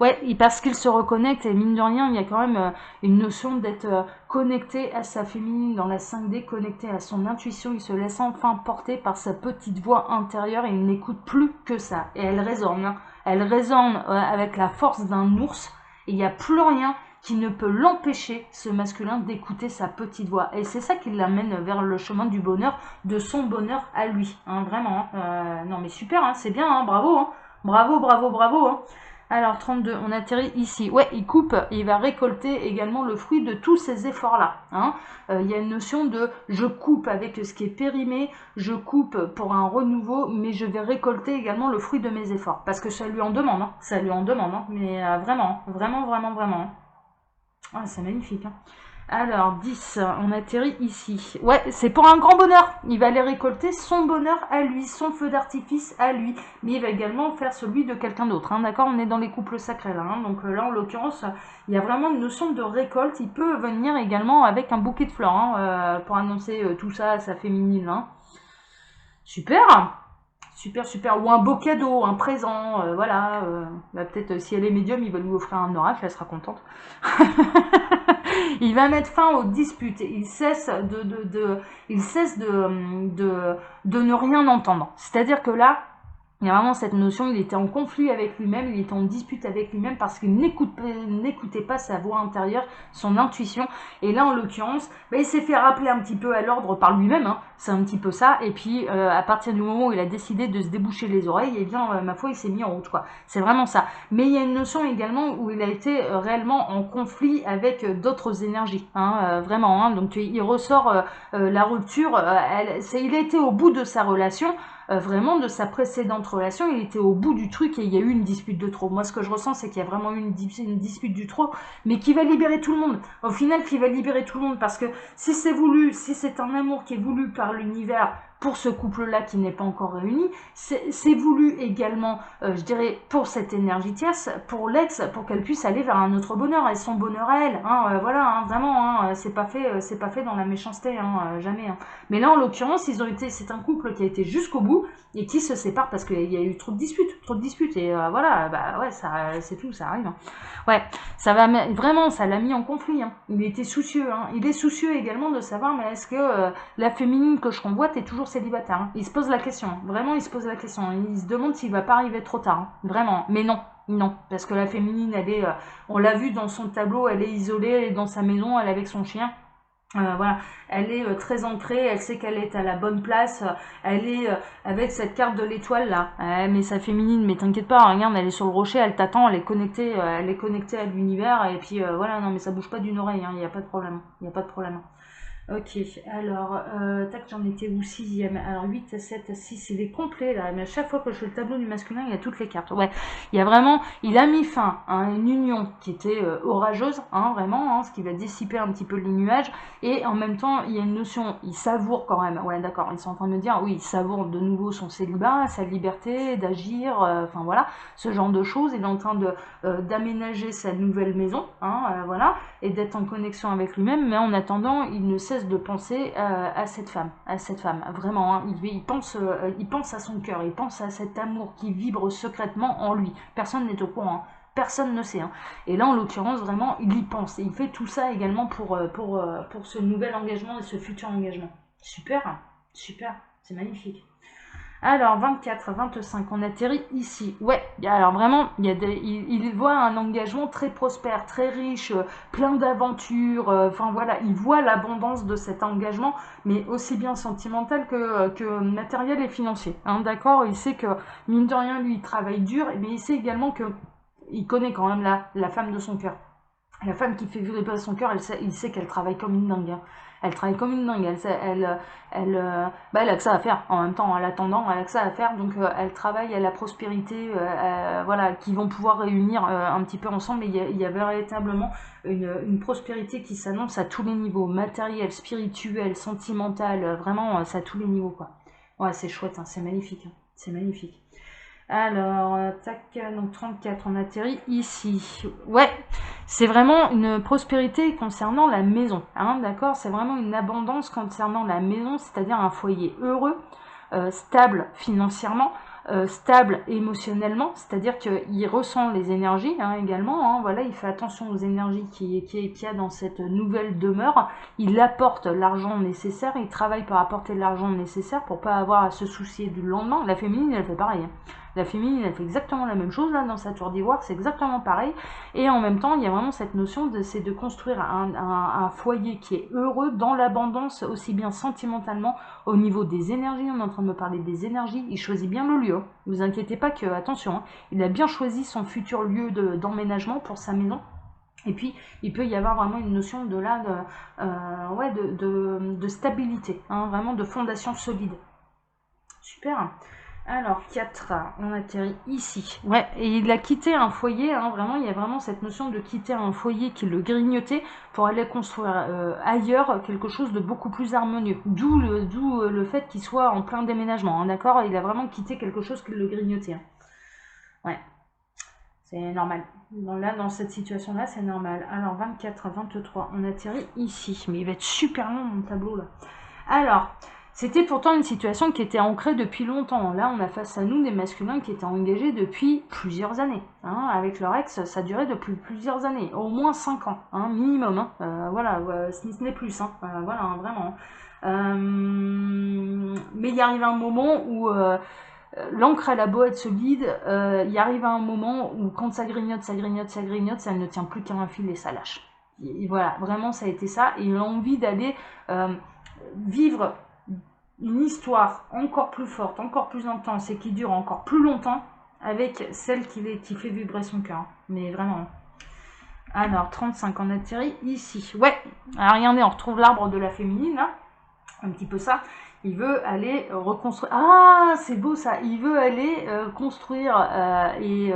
Ouais, parce qu'il se reconnecte, et mine de rien, il y a quand même une notion d'être connecté à sa féminine dans la 5D, connecté à son intuition, il se laisse enfin porter par sa petite voix intérieure et il n'écoute plus que ça. Et elle résonne, hein. Elle résonne avec la force d'un ours, et il n'y a plus rien qui ne peut l'empêcher, ce masculin, d'écouter sa petite voix. Et c'est ça qui l'amène vers le chemin du bonheur, de son bonheur à lui, hein, vraiment. Non mais super, hein, c'est bien, hein, bravo, hein. Bravo, bravo, bravo. Hein. Alors 32, on atterrit ici. Ouais, il coupe et il va récolter également le fruit de tous ces efforts-là. Hein. Il y a une notion de je coupe avec ce qui est périmé, je coupe pour un renouveau, mais je vais récolter également le fruit de mes efforts. Parce que ça lui en demande, hein. Ça lui en demande, hein. Mais vraiment, vraiment, vraiment, vraiment. Ah, c'est magnifique. Hein. Alors, 10, on atterrit ici. Ouais, c'est pour un grand bonheur. Il va aller récolter son bonheur à lui, son feu d'artifice à lui. Mais il va également faire celui de quelqu'un d'autre. Hein, d'accord, on est dans les couples sacrés là. Hein, donc là, en l'occurrence, il y a vraiment une notion de récolte. Il peut venir également avec un bouquet de fleurs hein, pour annoncer tout ça à sa féminine. Hein. Super. Super, super. Ou un beau cadeau, un présent, voilà. Bah, peut-être si elle est médium, il va lui offrir un oracle, elle sera contente. Il va mettre fin aux disputes. Il cesse de ne rien entendre. C'est-à-dire que là, il y a vraiment cette notion, il était en conflit avec lui-même, il était en dispute avec lui-même parce qu'il n'écoutait pas sa voix intérieure, son intuition. Et là, en l'occurrence, bah, il s'est fait rappeler un petit peu à l'ordre par lui-même, hein. C'est un petit peu ça. Et puis, à partir du moment où il a décidé de se déboucher les oreilles, eh bien, ma foi, il s'est mis en route, quoi. C'est vraiment ça. Mais il y a une notion également où il a été réellement en conflit avec d'autres énergies, hein, vraiment. Hein. Donc, il ressort la rupture. Il a été au bout de sa relation. Vraiment de sa précédente relation, il était au bout du truc et il y a eu une dispute de trop. Moi, ce que je ressens, c'est qu'il y a vraiment eu une dispute du trop, mais qui va libérer tout le monde. Au final, qui va libérer tout le monde, parce que si c'est voulu, si c'est un amour qui est voulu par l'univers pour ce couple-là qui n'est pas encore réuni. C'est voulu également, je dirais, pour cette énergie tierce, pour l'ex, pour qu'elle puisse aller vers un autre bonheur, et son bonheur à elle. Voilà, vraiment, c'est pas fait dans la méchanceté, jamais. Mais là, en l'occurrence, c'est un couple qui a été jusqu'au bout et qui se sépare parce qu'il y a eu trop de disputes. Et voilà, bah ouais, c'est tout, ça arrive. Ouais, vraiment, ça l'a mis en conflit. Il était soucieux. Il est soucieux également de savoir, mais est-ce que la féminine que je convoite est toujours célibataire? Il se pose la question. Vraiment, il se pose la question. Il se demande s'il va pas arriver trop tard. Vraiment. Mais non. Non, parce que la féminine, on l'a vu dans son tableau, elle est isolée, elle est dans sa maison, elle est avec son chien. Voilà, elle est très ancrée, elle sait qu'elle est à la bonne place, elle est avec cette carte de l'étoile là. Mais sa féminine, mais t'inquiète pas, regarde, elle est sur le rocher, elle t'attend, elle est connectée à l'univers, et puis voilà, non mais ça bouge pas d'une oreille, il n'y a pas de problème, Ok, alors, tac, j'en étais où? 6e. Alors, 8, 7, 6, il est complet là. Mais à chaque fois que je fais le tableau du masculin, il y a toutes les cartes. Ouais, il y a vraiment, il a mis fin à une union qui était orageuse, vraiment, ce qui va dissiper un petit peu les nuages. Et en même temps, il y a une notion, il savoure quand même. Ouais, d'accord, ils sont en train de me dire, oui, il savoure de nouveau son célibat, sa liberté d'agir, enfin voilà, ce genre de choses. Il est en train d'aménager sa nouvelle maison, voilà, et d'être en connexion avec lui-même. Mais en attendant, il ne cesse de penser à cette femme, vraiment, il pense à son cœur, il pense à cet amour qui vibre secrètement en lui, personne n'est au courant, personne ne sait, et là en l'occurrence vraiment il y pense, et il fait tout ça également pour ce nouvel engagement et ce futur engagement. Super, c'est magnifique. Alors, 24, 25, on atterrit ici. Ouais, alors vraiment, il voit un engagement très prospère, très riche, plein d'aventures. Enfin voilà, il voit l'abondance de cet engagement, mais aussi bien sentimental que matériel et financier. D'accord, il sait que, mine de rien, lui, il travaille dur, mais il sait également que il connaît quand même la femme de son cœur. La femme qui fait vibrer son cœur, il sait qu'elle travaille comme une dingue. Elle travaille comme une dingue. Elle a que ça à faire. En même temps, en l'attendant, elle a que ça à faire. Donc, elle travaille à la prospérité, voilà, qui vont pouvoir réunir un petit peu ensemble. Et il y a véritablement une prospérité qui s'annonce à tous les niveaux, matériel, spirituel, sentimental, vraiment, c'est à tous les niveaux, quoi. Ouais, c'est chouette, c'est magnifique. C'est magnifique. Alors, tac, donc 34, on atterrit ici. Ouais, c'est vraiment une prospérité concernant la maison, d'accord? C'est vraiment une abondance concernant la maison, c'est-à-dire un foyer heureux, stable financièrement, stable émotionnellement, c'est-à-dire qu'il ressent les énergies également, voilà, il fait attention aux énergies qu'il y a dans cette nouvelle demeure, il apporte l'argent nécessaire, il travaille pour apporter l'argent nécessaire pour pas avoir à se soucier du lendemain. La féminine, elle fait pareil. La féminine, elle fait exactement la même chose, là, dans sa tour d'ivoire, c'est exactement pareil. Et en même temps, il y a vraiment cette notion c'est de construire un foyer qui est heureux, dans l'abondance, aussi bien sentimentalement, au niveau des énergies. On est en train de me parler des énergies. Il choisit bien le lieu. Ne vous inquiétez pas que, attention, il a bien choisi son futur lieu d'emménagement pour sa maison. Et puis, il peut y avoir vraiment une notion de stabilité, vraiment de fondation solide. Super. Alors, 4, on atterrit ici. Ouais, et il a quitté un foyer, vraiment, il y a vraiment cette notion de quitter un foyer qui le grignotait pour aller construire ailleurs quelque chose de beaucoup plus harmonieux. D'où le fait qu'il soit en plein déménagement, d'accord? Il a vraiment quitté quelque chose qui le grignotait. Ouais, c'est normal. Là, dans cette situation-là, c'est normal. Alors, 24, 23, on atterrit ici. Mais il va être super long, mon tableau, là. Alors... C'était pourtant une situation qui était ancrée depuis longtemps. Là, on a face à nous des masculins qui étaient engagés depuis plusieurs années. Avec leur ex, ça durait depuis plusieurs années, au moins 5 ans, minimum. Voilà, ce n'est plus. Voilà, vraiment. Mais il y arrive un moment où l'encre, elle a beau être solide, il y arrive un moment où quand ça grignote, ça ne tient plus qu'à un fil et ça lâche. Et voilà, vraiment, ça a été ça. Et il a envie d'aller vivre une histoire encore plus forte, encore plus intense et qui dure encore plus longtemps avec celle qui fait vibrer son cœur. Mais vraiment. Alors, 35, on atterrit ici. Ouais, alors regardez, on retrouve l'arbre de la féminine, là. Un petit peu ça. Il veut aller reconstruire. Ah, c'est beau ça. Il veut aller construire et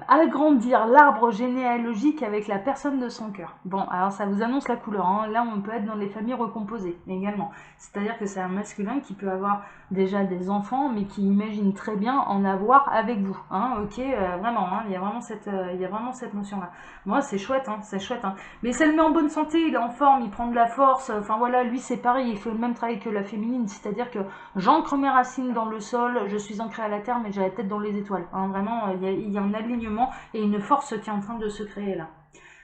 agrandir l'arbre généalogique avec la personne de son cœur. Bon, alors ça vous annonce la couleur. Hein. Là, on peut être dans les familles recomposées également. C'est-à-dire que c'est un masculin qui peut avoir déjà des enfants, mais qui imagine très bien en avoir avec vous. Hein. Ok, vraiment. Hein, il y a vraiment cette notion-là. Moi, c'est chouette. Hein, c'est chouette. Hein. Mais ça le met en bonne santé. Il est en forme. Il prend de la force. Enfin voilà, lui c'est pareil. Il fait le même travail que la féminine, c'est-à-dire que j'ancre mes racines dans le sol, je suis ancrée à la terre, mais j'ai la tête dans les étoiles. Hein, vraiment, il y a un alignement et une force qui est en train de se créer là.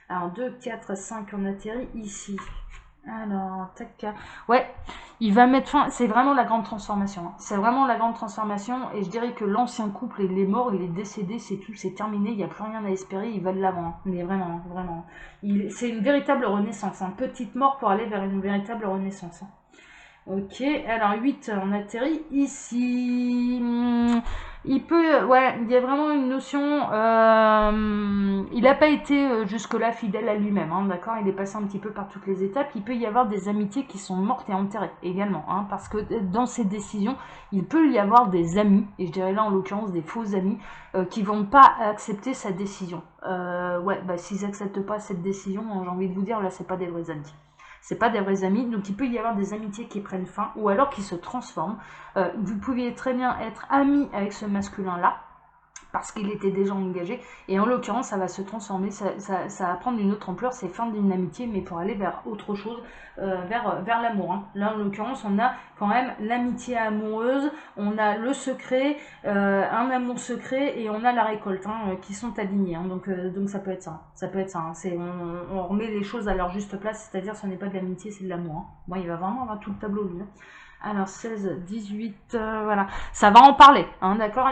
Alors 2, 4, 5, on atterrit ici. Alors, tac. Ouais, il va mettre fin. C'est vraiment la grande transformation. Hein. C'est vraiment la grande transformation. Et je dirais que l'ancien couple, il est mort, il est décédé, c'est tout, c'est terminé. Il n'y a plus rien à espérer. Il va de l'avant. Hein. Mais vraiment, vraiment. C'est une véritable renaissance. Hein. Petite mort pour aller vers une véritable renaissance. Hein. Ok, alors 8, on atterrit ici. Il peut, ouais, il y a vraiment une notion. Il n'a pas été jusque-là fidèle à lui-même, hein, d'accord. Il est passé un petit peu par toutes les étapes. Il peut y avoir des amitiés qui sont mortes et enterrées également, hein, parce que dans ses décisions, il peut y avoir des amis, et je dirais là en l'occurrence des faux amis, qui vont pas accepter sa décision. Ouais, bah s'ils acceptent pas cette décision, j'ai envie de vous dire, là, c'est pas des vrais amis. C'est pas des vrais amis, donc il peut y avoir des amitiés qui prennent fin ou alors qui se transforment. Vous pouviez très bien être ami avec ce masculin-là parce qu'il était déjà engagé et en l'occurrence ça va se transformer, ça va prendre une autre ampleur, c'est fin d'une amitié mais pour aller vers autre chose, vers l'amour. Hein. Là en l'occurrence on a quand même l'amitié amoureuse, on a le secret, un amour secret et on a la récolte hein, qui sont alignés. Hein. Donc ça peut être ça. Ça peut être ça. Hein. On remet les choses à leur juste place, c'est-à-dire ce n'est pas de l'amitié, c'est de l'amour. Hein. Bon, il va vraiment avoir tout le tableau lui. Hein. Alors 16, 18, voilà, ça va en parler, hein, d'accord.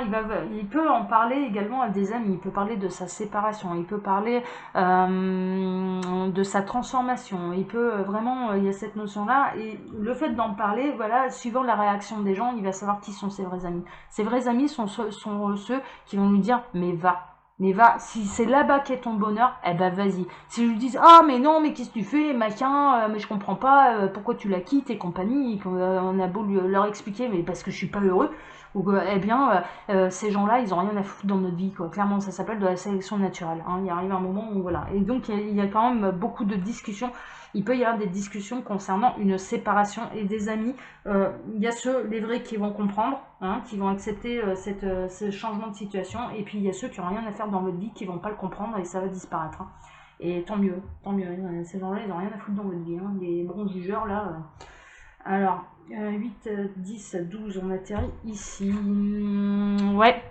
Il peut en parler également à des amis. Il peut parler de sa séparation, il peut parler de sa transformation. Il peut vraiment, il y a cette notion-là et le fait d'en parler, voilà, suivant la réaction des gens, il va savoir qui sont ses vrais amis. Ses vrais amis sont ceux qui vont lui dire mais va. Mais va, si c'est là-bas qu'est ton bonheur, eh ben vas-y. Si je lui dis ah mais non mais qu'est-ce que tu fais, machin, mais je comprends pas, pourquoi tu la quittes et compagnie, on a beau leur expliquer mais parce que je suis pas heureux, ou eh bien ces gens-là ils ont rien à foutre dans notre vie quoi. Clairement ça s'appelle de la sélection naturelle. Hein. Il arrive un moment où voilà. Et donc il y a quand même beaucoup de discussions. Il peut y avoir des discussions concernant une séparation et des amis. Il y a ceux, les vrais, qui vont comprendre, hein, qui vont accepter ce changement de situation. Et puis il y a ceux qui n'ont rien à faire dans votre vie, qui ne vont pas le comprendre et ça va disparaître. Hein. Et tant mieux, tant mieux. Ces gens-là, ils n'ont rien à foutre dans votre vie. Hein. Les bons jugeurs, là. Alors, 8, 10, 12, on atterrit ici. Ouais.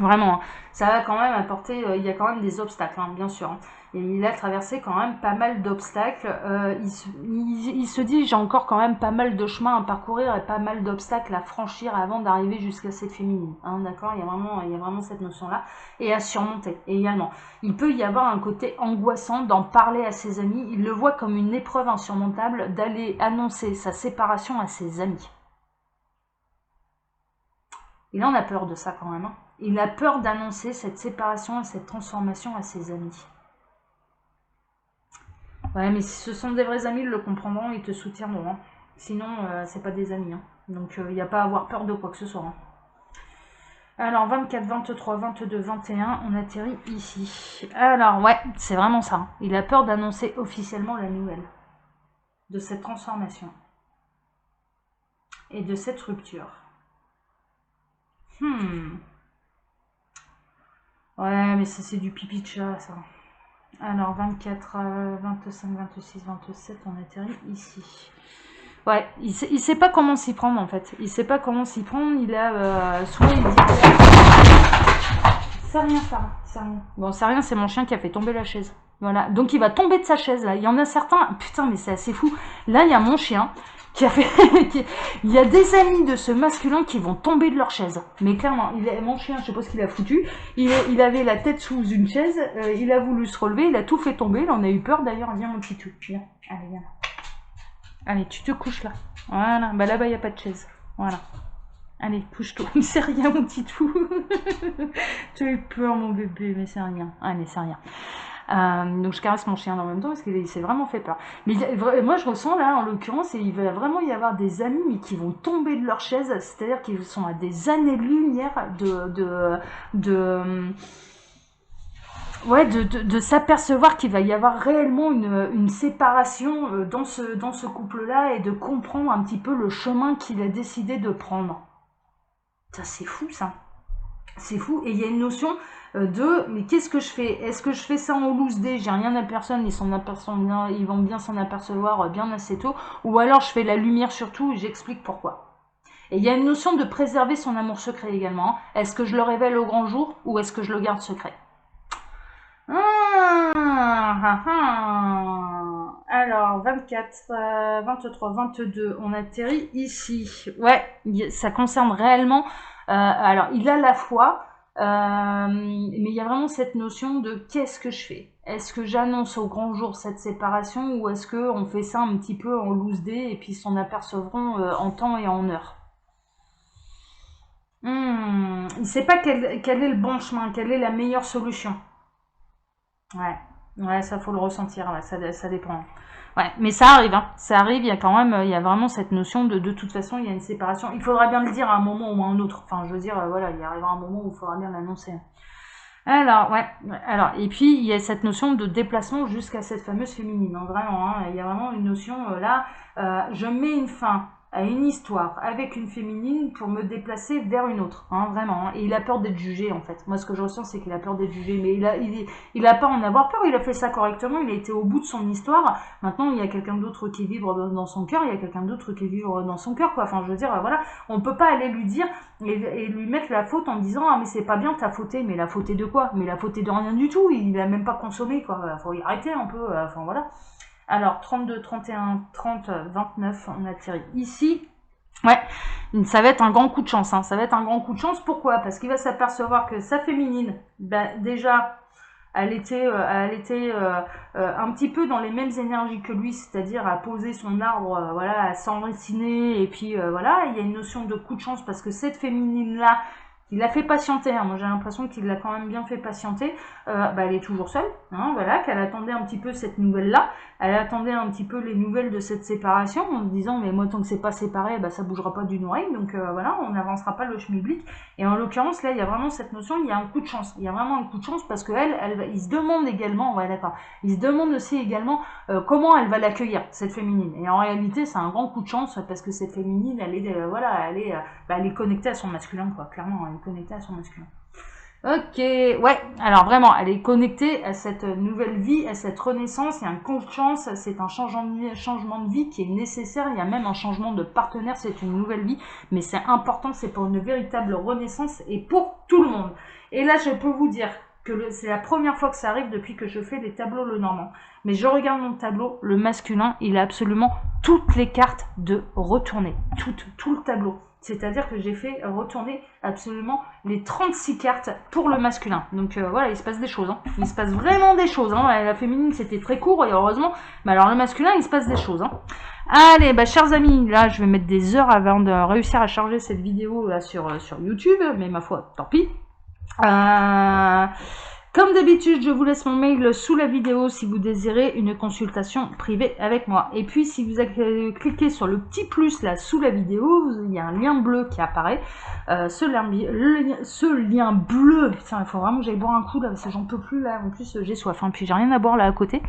Vraiment, hein. Ça va quand même apporter, il y a quand même des obstacles, hein, bien sûr. Hein. Et il a traversé quand même pas mal d'obstacles. Il se dit, j'ai encore quand même pas mal de chemin à parcourir et pas mal d'obstacles à franchir avant d'arriver jusqu'à cette féminine. Hein, d'accord, il y a vraiment cette notion-là. Et à surmonter également. Il peut y avoir un côté angoissant d'en parler à ses amis. Il le voit comme une épreuve insurmontable d'aller annoncer sa séparation à ses amis. Il en a peur de ça quand même. Hein. Il a peur d'annoncer cette séparation et cette transformation à ses amis. Ouais, mais si ce sont des vrais amis, ils le comprendront, ils te soutiendront. Hein. Sinon, c'est pas des amis. Hein. Donc, il n'y a pas à avoir peur de quoi que ce soit. Hein. Alors, 24, 23, 22, 21, on atterrit ici. Alors, ouais, c'est vraiment ça. Hein. Il a peur d'annoncer officiellement la nouvelle. De cette transformation. Et de cette rupture. Ouais, mais ça, c'est du pipi de chat, ça. Alors, 24, 25, 26, 27, on atterrit ici. Ouais, il sait pas comment s'y prendre, en fait. Il sait pas comment s'y prendre. Il a... soit il dit... C'est rien, ça. C'est rien. Bon, c'est rien, c'est mon chien qui a fait tomber la chaise. Voilà. Donc, il va tomber de sa chaise, là. Il y en a certains... Putain, mais c'est assez fou. Là, il y a mon chien... qui a fait, il y a des amis de ce masculin qui vont tomber de leur chaise. Mais clairement, mon chien, je sais pas ce qu'il a foutu. Il avait la tête sous une chaise, il a voulu se relever, il a tout fait tomber. Il en a eu peur d'ailleurs. Viens mon petit tout. Viens. Allez, viens. Allez, tu te couches là. Voilà. Bah là-bas, il n'y a pas de chaise. Voilà. Allez, couche-toi. C'est rien, mon petit tout. Tu as eu peur, mon bébé, mais c'est rien. Allez, c'est rien. Donc je caresse mon chien en même temps parce qu'il s'est vraiment fait peur. Mais moi je ressens là en l'occurrence, il va vraiment y avoir des amis mais qui vont tomber de leur chaise, c'est-à-dire qu'ils sont à des années-lumière de s'apercevoir qu'il va y avoir réellement une séparation dans ce couple-là et de comprendre un petit peu le chemin qu'il a décidé de prendre. Ça, c'est fou, ça. C'est fou. Et il y a une notion mais qu'est-ce que je fais? Est-ce que je fais ça en loose day? J'ai rien à personne, ils vont bien s'en apercevoir bien assez tôt. Ou alors je fais la lumière sur tout et j'explique pourquoi. Et il y a une notion de préserver son amour secret également. Est-ce que je le révèle au grand jour ou est-ce que je le garde secret? Alors, 24, 23, 22, on atterrit ici. Ouais, ça concerne réellement... alors, il a la foi, mais il y a vraiment cette notion de qu'est-ce que je fais? Est-ce que j'annonce au grand jour cette séparation ou est-ce qu'on fait ça un petit peu en loose day et puis ils s'en apercevront en temps et en heure? Il ne sait pas quel est le bon chemin, quelle est la meilleure solution. Ouais, ça faut le ressentir, ouais, ça dépend. Ouais, mais ça arrive, hein. Ça arrive, il y a quand même, il y a vraiment cette notion de toute façon, il y a une séparation. Il faudra bien le dire à un moment ou à un autre. Enfin, je veux dire, voilà, il arrivera un moment où il faudra bien l'annoncer. Alors, ouais, alors, et puis il y a cette notion de déplacement jusqu'à cette fameuse féminine, hein, vraiment, hein, il y a vraiment une notion là, je mets une fin à une histoire avec une féminine pour me déplacer vers une autre, hein, vraiment, hein, et il a peur d'être jugé en fait. Moi ce que je ressens c'est qu'il a peur d'être jugé, mais il a pas à en avoir peur, il a fait ça correctement, il a été au bout de son histoire. Maintenant il y a quelqu'un d'autre qui vibre dans son cœur, il y a quelqu'un d'autre qui vibre dans son cœur, quoi. Enfin je veux dire, voilà, on peut pas aller lui dire et lui mettre la faute en disant ah mais c'est pas bien t'as fauté, mais la fauté de quoi? Mais la fauté de rien du tout, il a même pas consommé, quoi. Faut y arrêter un peu, enfin voilà. Alors 32, 31, 30, 29, on atterrit ici. Ouais, ça va être un grand coup de chance, hein. Ça va être un grand coup de chance, pourquoi? Parce qu'il va s'apercevoir que sa féminine, déjà elle était un petit peu dans les mêmes énergies que lui, c'est-à-dire à poser son arbre, voilà, à s'enraciner, et puis voilà, il y a une notion de coup de chance parce que cette féminine-là, il l'a fait patienter, hein. Moi j'ai l'impression qu'il l'a quand même bien fait patienter, elle est toujours seule, hein, voilà, qu'elle attendait un petit peu cette nouvelle-là, elle attendait un petit peu les nouvelles de cette séparation, en se disant mais moi tant que c'est pas séparé, ça bougera pas d'une oreille, donc voilà, on n'avancera pas le schmilblick, et en l'occurrence là il y a vraiment cette notion, il y a un coup de chance, il y a vraiment un coup de chance parce qu'elle, il se demande également, ouais d'accord, il se demande aussi également comment elle va l'accueillir, cette féminine, et en réalité c'est un grand coup de chance parce que cette féminine, elle est connectée à son masculin, quoi, clairement, elle est connectée à son masculin. Ok, ouais, alors vraiment, elle est connectée à cette nouvelle vie, à cette renaissance, il y a une conscience, c'est un changement de vie qui est nécessaire, il y a même un changement de partenaire, c'est une nouvelle vie, mais c'est important, c'est pour une véritable renaissance et pour tout le monde. Et là, je peux vous dire que c'est la première fois que ça arrive depuis que je fais les tableaux Lenormand. Mais je regarde mon tableau, le masculin, il a absolument toutes les cartes de retourner, tout le tableau. C'est-à-dire que j'ai fait retourner absolument les 36 cartes pour le masculin. Donc voilà, il se passe des choses. Hein. Il se passe vraiment des choses. Hein. La féminine, c'était très court et heureusement. Mais alors le masculin, il se passe des choses. Hein. Allez, chers amis, là, je vais mettre des heures avant de réussir à charger cette vidéo là sur YouTube. Mais ma foi, tant pis. Comme d'habitude, je vous laisse mon mail sous la vidéo si vous désirez une consultation privée avec moi. Et puis, si vous cliquez sur le petit plus là sous la vidéo, il y a un lien bleu qui apparaît. Ce lien bleu, putain, il faut vraiment que j'aille boire un coup là, parce que j'en peux plus là. En plus, j'ai soif, hein, puis j'ai rien à boire là à côté.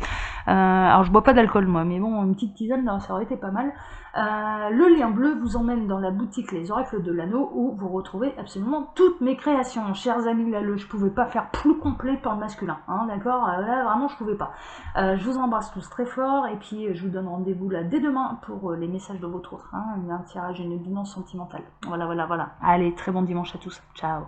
Alors, je bois pas d'alcool moi, mais bon, une petite tisane là, ça aurait été pas mal. Le lien bleu vous emmène dans la boutique Les Oracles de l'Anneau où vous retrouvez absolument toutes mes créations. Chers amis, là, je pouvais pas faire plus complet pour le masculin, hein, d'accord, là, vraiment, je pouvais pas. Je vous embrasse tous très fort et puis je vous donne rendez-vous là dès demain pour les messages de votre autre, hein, un tirage, une guidance sentimentale. Voilà. Allez, très bon dimanche à tous. Ciao.